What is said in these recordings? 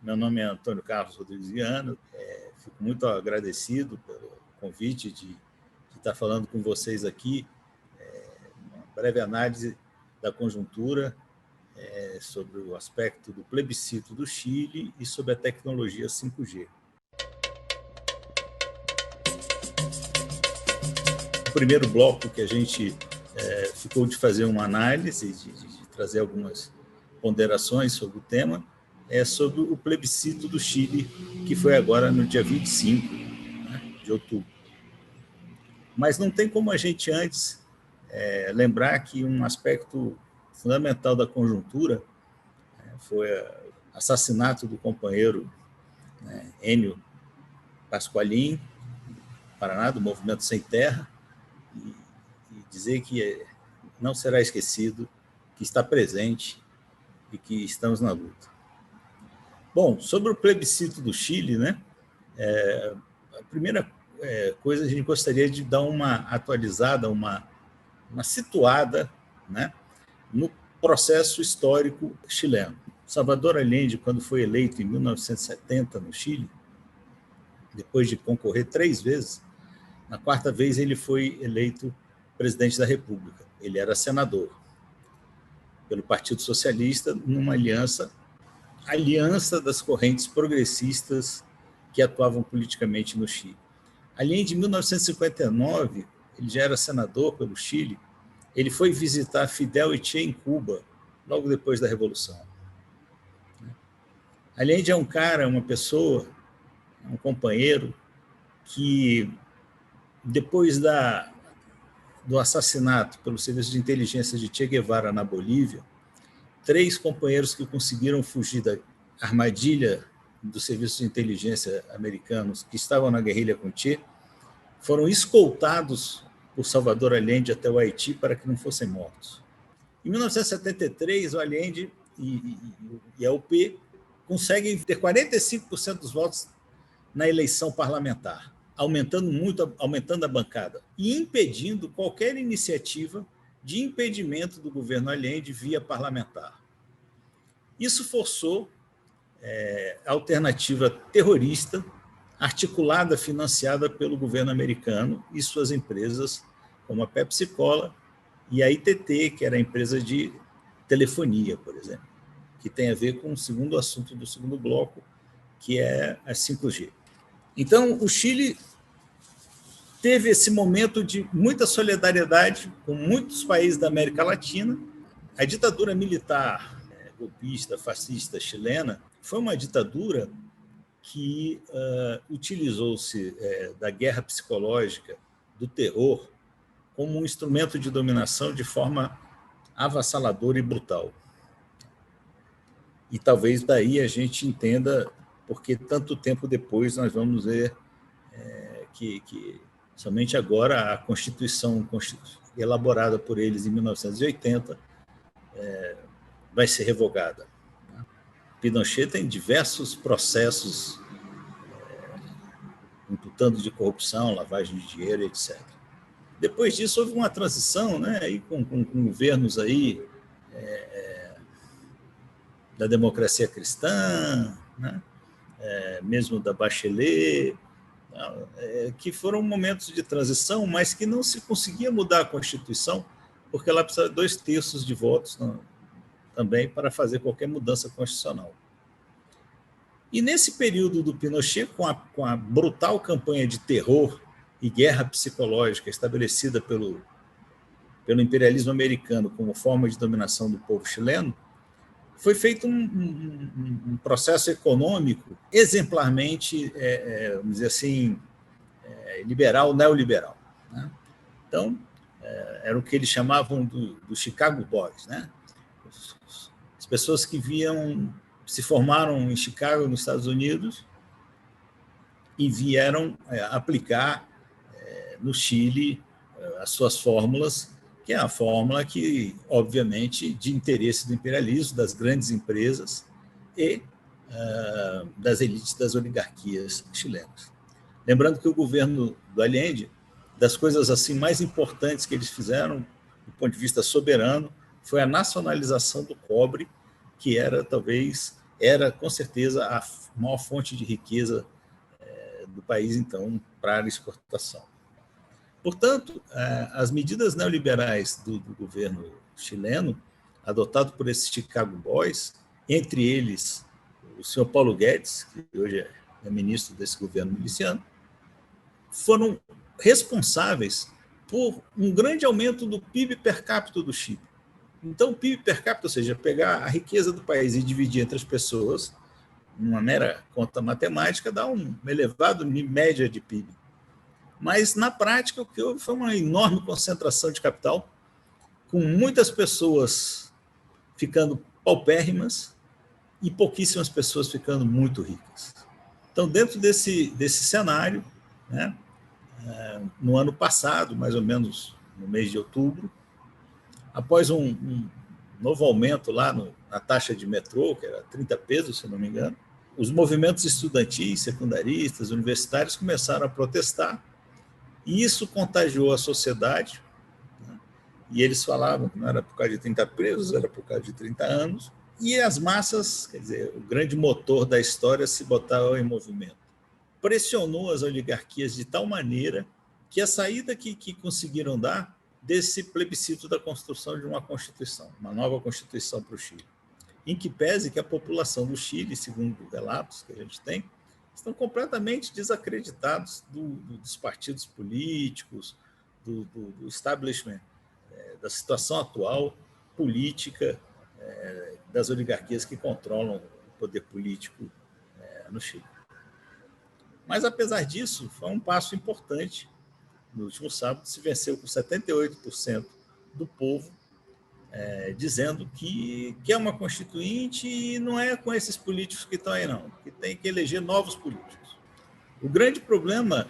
Meu nome é Antônio Carlos Rodrigues Viana, fico muito agradecido pelo convite de estar falando com vocês aqui, uma breve análise da conjuntura sobre o aspecto do plebiscito do Chile e sobre a tecnologia 5G. O primeiro bloco que a gente ficou de fazer uma análise, de trazer algumas ponderações sobre o tema, é sobre o plebiscito do Chile, que foi agora no dia 25, né, de outubro. Mas não tem como a gente antes lembrar que um aspecto fundamental da conjuntura foi o assassinato do companheiro Enio Pasqualin, Paraná, do Movimento Sem Terra, e dizer que não será esquecido, que está presente e que estamos na luta. Bom, sobre o plebiscito do Chile, né? A primeira coisa, a gente gostaria de dar uma atualizada, uma situada, né, no processo histórico chileno. Salvador Allende, quando foi eleito em 1970 no Chile, depois de concorrer 3 vezes, na 4ª vez ele foi eleito presidente da República. Ele era senador pelo Partido Socialista, numa aliança das correntes progressistas que atuavam politicamente no Chile. Allende, em 1959, ele já era senador pelo Chile, ele foi visitar Fidel e Che em Cuba, logo depois da Revolução. Allende é um cara, uma pessoa, um companheiro, que depois do assassinato pelo Serviço de Inteligência de Che Guevara na Bolívia, 3 companheiros que conseguiram fugir da armadilha do Serviço de Inteligência americanos que estavam na guerrilha com Che, foram escoltados por Salvador Allende até o Haiti para que não fossem mortos. Em 1973, o Allende e a UP conseguem ter 45% dos votos na eleição parlamentar, aumentando a bancada e impedindo qualquer iniciativa de impedimento do governo Allende via parlamentar. Isso forçou a alternativa terrorista, articulada, financiada pelo governo americano e suas empresas, como a Pepsi Cola e a ITT, que era a empresa de telefonia, por exemplo, que tem a ver com o segundo assunto do segundo bloco, que é a 5G. Então, o Chile teve esse momento de muita solidariedade com muitos países da América Latina. A ditadura militar, golpista, fascista chilena, foi uma ditadura que utilizou-se da guerra psicológica, do terror, como um instrumento de dominação de forma avassaladora e brutal. E talvez daí a gente entenda porque tanto tempo depois nós vamos ver que somente agora a Constituição elaborada por eles em 1980 vai ser revogada. Pinochet tem diversos processos imputando de corrupção, lavagem de dinheiro, etc. Depois disso, houve uma transição, né, aí com governos aí, da democracia cristã, né, mesmo da Bachelet, que foram momentos de transição, mas que não se conseguia mudar a Constituição, porque ela precisa de 2/3 de votos também para fazer qualquer mudança constitucional. E nesse período do Pinochet, com a brutal campanha de terror e guerra psicológica estabelecida pelo imperialismo americano como forma de dominação do povo chileno, foi feito um processo econômico exemplarmente, vamos dizer assim, liberal, neoliberal, né? Então, era o que eles chamavam do Chicago Boys, né? As pessoas que se formaram em Chicago, nos Estados Unidos, e vieram aplicar no Chile as suas fórmulas, que é a fórmula que, obviamente, de interesse do imperialismo, das grandes empresas e das elites das oligarquias chilenas. Lembrando que o governo do Allende, das coisas assim mais importantes que eles fizeram, do ponto de vista soberano, foi a nacionalização do cobre, que era talvez era, com certeza, a maior fonte de riqueza do país, então, para a exportação. Portanto, as medidas neoliberais do governo chileno, adotado por esses Chicago Boys, entre eles o senhor Paulo Guedes, que hoje é ministro desse governo miliciano, foram responsáveis por um grande aumento do PIB per capita do Chile. Então, o PIB per capita, ou seja, pegar a riqueza do país e dividir entre as pessoas, numa mera conta matemática, dá uma elevada média de PIB. Mas, na prática, o que houve foi uma enorme concentração de capital, com muitas pessoas ficando paupérrimas e pouquíssimas pessoas ficando muito ricas. Então, dentro desse cenário, né, no ano passado, mais ou menos no mês de outubro, após um novo aumento lá na taxa de metrô, que era 30 pesos, se não me engano, os movimentos estudantis, secundaristas, universitários começaram a protestar, e isso contagiou a sociedade, né? E eles falavam que não era por causa de 30 pesos, era por causa de 30 anos, e as massas, quer dizer, o grande motor da história se botava em movimento. Pressionou as oligarquias de tal maneira que a saída que conseguiram dar desse plebiscito da construção de uma Constituição, uma nova Constituição para o Chile, em que pese que a população do Chile, segundo relatos que a gente tem, estão completamente desacreditados dos partidos políticos, do establishment, da situação atual política, das oligarquias que controlam o poder político no Chile. Mas, apesar disso, foi um passo importante. No último sábado, se venceu com 78% do povo dizendo que é uma constituinte e não é com esses políticos que estão aí, não, que tem que eleger novos políticos. O grande problema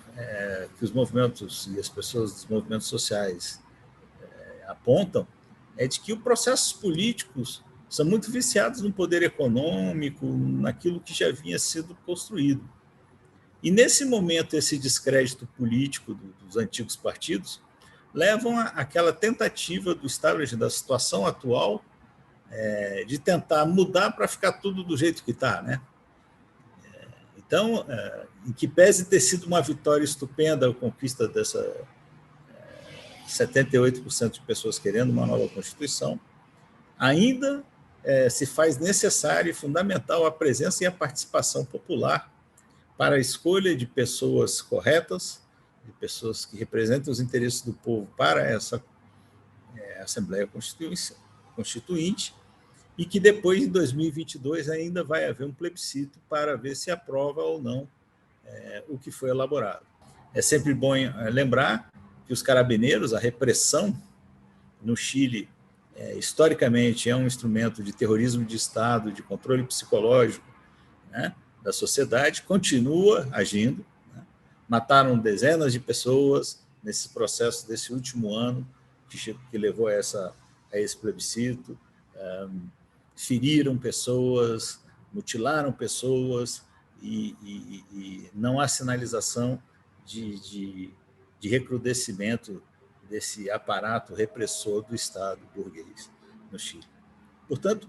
que os movimentos e as pessoas dos movimentos sociais apontam é de que os processos políticos são muito viciados no poder econômico, naquilo que já vinha sido construído. E, nesse momento, esse descrédito político dos antigos partidos levam àquela tentativa do establishment da situação atual de tentar mudar para ficar tudo do jeito que está, né? Então, em que pese ter sido uma vitória estupenda a conquista dessa 78% de pessoas querendo uma nova Constituição, ainda se faz necessário e fundamental a presença e a participação popular para a escolha de pessoas corretas, de pessoas que representem os interesses do povo para essa Assembleia Constituinte, e que depois, em 2022, ainda vai haver um plebiscito para ver se aprova ou não o que foi elaborado. É sempre bom lembrar que os carabineiros, a repressão no Chile, historicamente, é um instrumento de terrorismo de Estado, de controle psicológico, né, da sociedade, continua agindo, né? Mataram dezenas de pessoas nesse processo desse último ano que levou a esse plebiscito, feriram pessoas, mutilaram pessoas e não há sinalização de recrudescimento desse aparato repressor do Estado burguês no Chile. Portanto,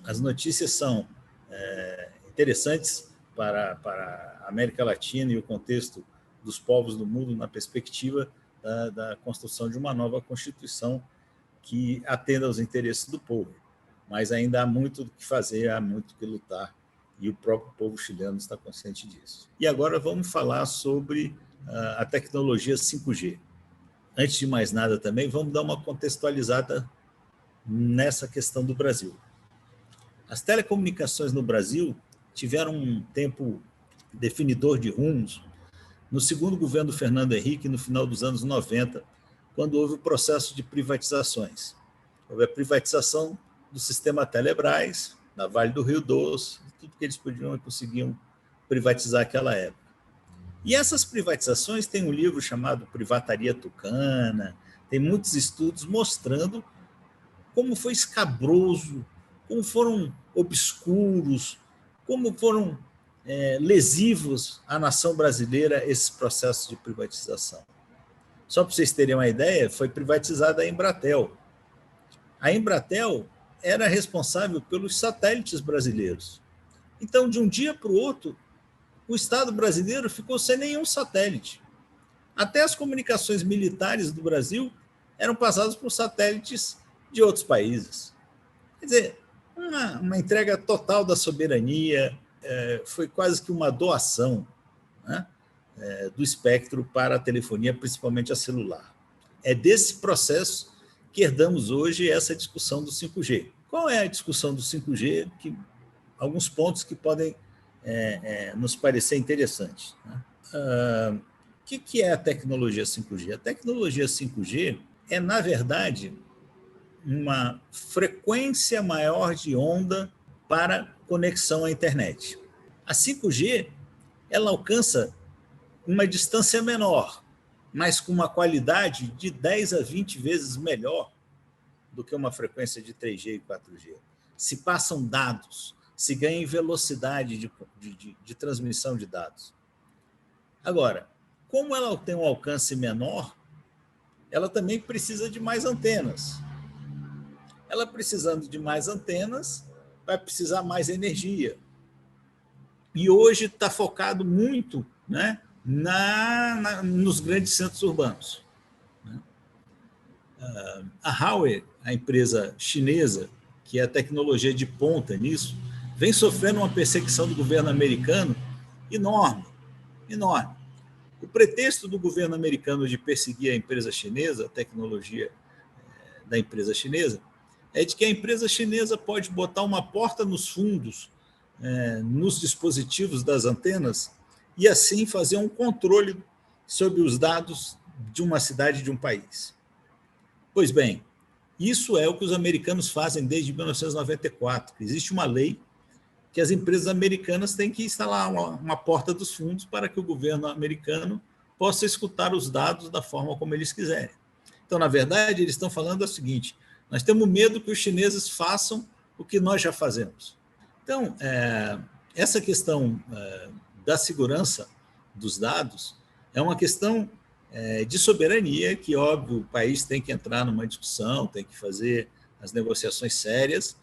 as notícias são interessantes para a América Latina e o contexto dos povos do mundo na perspectiva da construção de uma nova Constituição que atenda aos interesses do povo. Mas ainda há muito o que fazer, há muito o que lutar, e o próprio povo chileno está consciente disso. E agora vamos falar sobre a tecnologia 5G. Antes de mais nada também, vamos dar uma contextualizada nessa questão do Brasil. As telecomunicações no Brasil tiveram um tempo definidor de rumos no segundo governo do Fernando Henrique, no final dos anos 90, quando houve o processo de privatizações. Houve a privatização do sistema Telebrás, na Vale do Rio Doce, tudo que eles podiam e conseguiam privatizar naquela época. E essas privatizações, tem um livro chamado Privataria Tucana, tem muitos estudos mostrando como foi escabroso, como foram obscuros, como foram lesivos à nação brasileira esses processos de privatização. Só para vocês terem uma ideia, foi privatizada a Embratel. A Embratel era responsável pelos satélites brasileiros. Então, de um dia para o outro, o Estado brasileiro ficou sem nenhum satélite. Até as comunicações militares do Brasil eram passadas por satélites de outros países. Quer dizer, uma entrega total da soberania, foi quase que uma doação, né, do espectro para a telefonia, principalmente a celular. É desse processo que herdamos hoje essa discussão do 5G. Qual é a discussão do 5G? Alguns pontos que podem nos parecer interessantes, né? O que é a tecnologia 5G? A tecnologia 5G é, na verdade, uma frequência maior de onda para conexão à internet. A 5G, ela alcança uma distância menor, mas com uma qualidade de 10 a 20 vezes melhor do que uma frequência de 3G e 4G. Se passam dados, se ganha em velocidade de transmissão de dados. Agora, como ela tem um alcance menor, ela também precisa de mais antenas. Ela precisando de mais antenas, vai precisar mais energia. E hoje está focado muito, né, nos grandes centros urbanos. A Huawei, a empresa chinesa, que é a tecnologia de ponta nisso, vem sofrendo uma perseguição do governo americano enorme, enorme. O pretexto do governo americano de perseguir a empresa chinesa, a tecnologia da empresa chinesa, é de que a empresa chinesa pode botar uma porta nos fundos, nos dispositivos das antenas, e assim fazer um controle sobre os dados de uma cidade, de um país. Pois bem, isso é o que os americanos fazem desde 1994. Existe uma lei que as empresas americanas têm que instalar uma porta dos fundos para que o governo americano possa escutar os dados da forma como eles quiserem. Então, na verdade, eles estão falando o seguinte: nós temos medo que os chineses façam o que nós já fazemos. Então, essa questão da segurança dos dados é uma questão de soberania que, óbvio, o país tem que entrar numa discussão, tem que fazer as negociações sérias.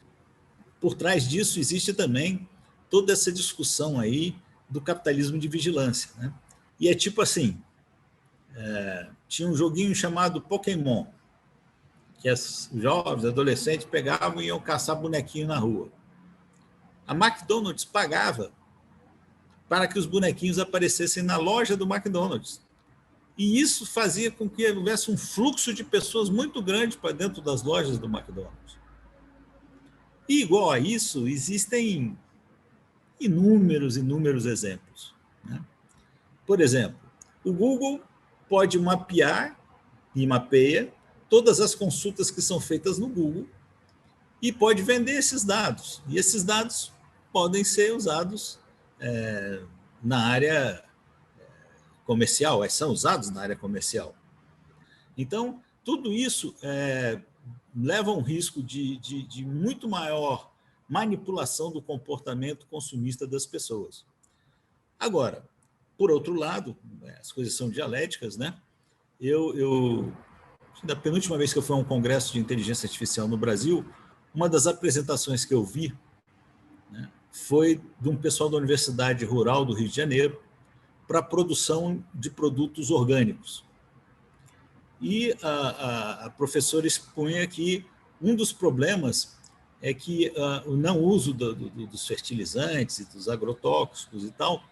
Por trás disso existe também toda essa discussão aí do capitalismo de vigilância, né? E é tipo assim, tinha um joguinho chamado Pokémon, que os jovens, adolescentes pegavam e iam caçar bonequinho na rua. A McDonald's pagava para que os bonequinhos aparecessem na loja do McDonald's. E isso fazia com que houvesse um fluxo de pessoas muito grande para dentro das lojas do McDonald's. E, igual a isso, existem inúmeros exemplos, né? Por exemplo, o Google pode mapear e mapeia todas as consultas que são feitas no Google e pode vender esses dados. E esses dados podem ser usados na área comercial, são usados na área comercial. Então, tudo isso leva a um risco de muito maior manipulação do comportamento consumista das pessoas. Agora, por outro lado, as coisas são dialéticas, né? Da penúltima vez que eu fui a um congresso de inteligência artificial no Brasil, uma das apresentações que eu vi, né, foi de um pessoal da Universidade Rural do Rio de Janeiro para a produção de produtos orgânicos. E a professora expunha que um dos problemas é que o não uso dos fertilizantes e dos agrotóxicos e tal,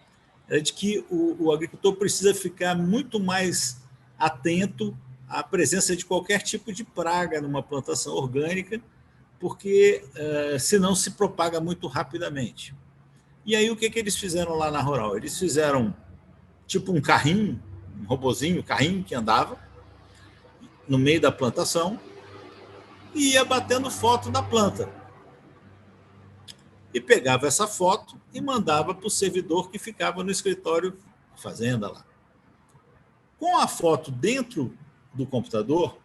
é de que o agricultor precisa ficar muito mais atento à presença de qualquer tipo de praga numa plantação orgânica, porque senão se propaga muito rapidamente. E aí o que eles fizeram lá na Rural? Eles fizeram tipo um carrinho, um robozinho, carrinho que andava no meio da plantação e ia batendo foto da planta. E pegava essa foto e mandava para o servidor que ficava no escritório fazenda lá. Com a foto dentro do computador,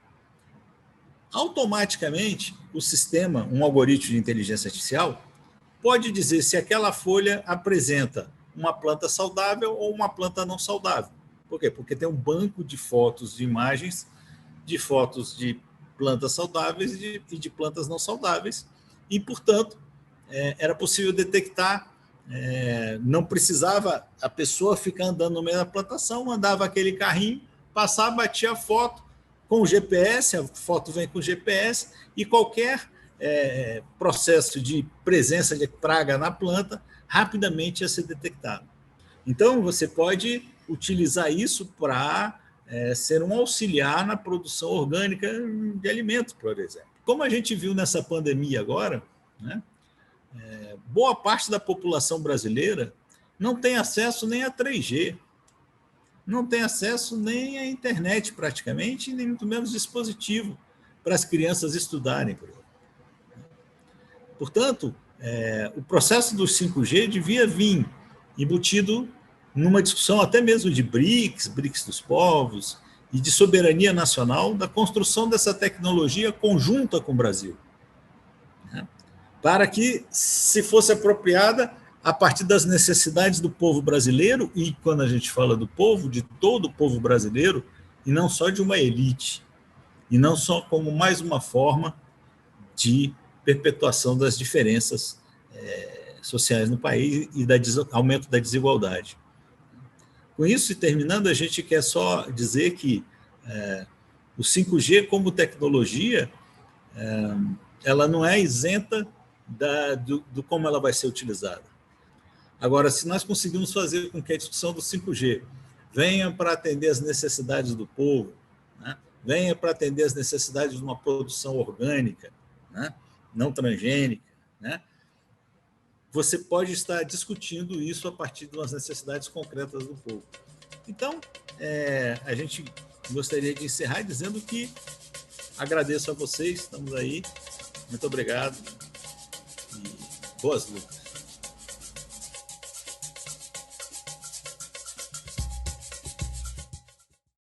automaticamente o sistema, um algoritmo de inteligência artificial, pode dizer se aquela folha apresenta uma planta saudável ou uma planta não saudável. Por quê? Porque tem um banco de fotos, de imagens, de fotos de plantas saudáveis e de plantas não saudáveis, e, portanto, era possível detectar, não precisava a pessoa ficar andando no meio da plantação, mandava aquele carrinho, passava, batia a foto com o GPS, a foto vem com o GPS, e qualquer processo de presença de praga na planta rapidamente ia ser detectado. Então, você pode utilizar isso para ser um auxiliar na produção orgânica de alimentos, por exemplo. Como a gente viu nessa pandemia agora, né, boa parte da população brasileira não tem acesso nem a 3G, não tem acesso nem à internet praticamente, nem muito menos dispositivo para as crianças estudarem. Portanto, o processo do 5G devia vir embutido numa discussão até mesmo de BRICS dos povos, e de soberania nacional, da construção dessa tecnologia conjunta com o Brasil, né? Para que, se fosse apropriada a partir das necessidades do povo brasileiro, e quando a gente fala do povo, de todo o povo brasileiro, e não só de uma elite, e não só como mais uma forma de perpetuação das diferenças sociais no país e aumento da desigualdade. Com isso, e terminando, a gente quer só dizer que o 5G como tecnologia, ela não é isenta do como ela vai ser utilizada. Agora, se nós conseguimos fazer com que a discussão do 5G venha para atender as necessidades do povo, né, venha para atender as necessidades de uma produção orgânica, né, não transgênica, né, você pode estar discutindo isso a partir das necessidades concretas do povo. Então, a gente gostaria de encerrar dizendo que agradeço a vocês, estamos aí, muito obrigado e boas lutas.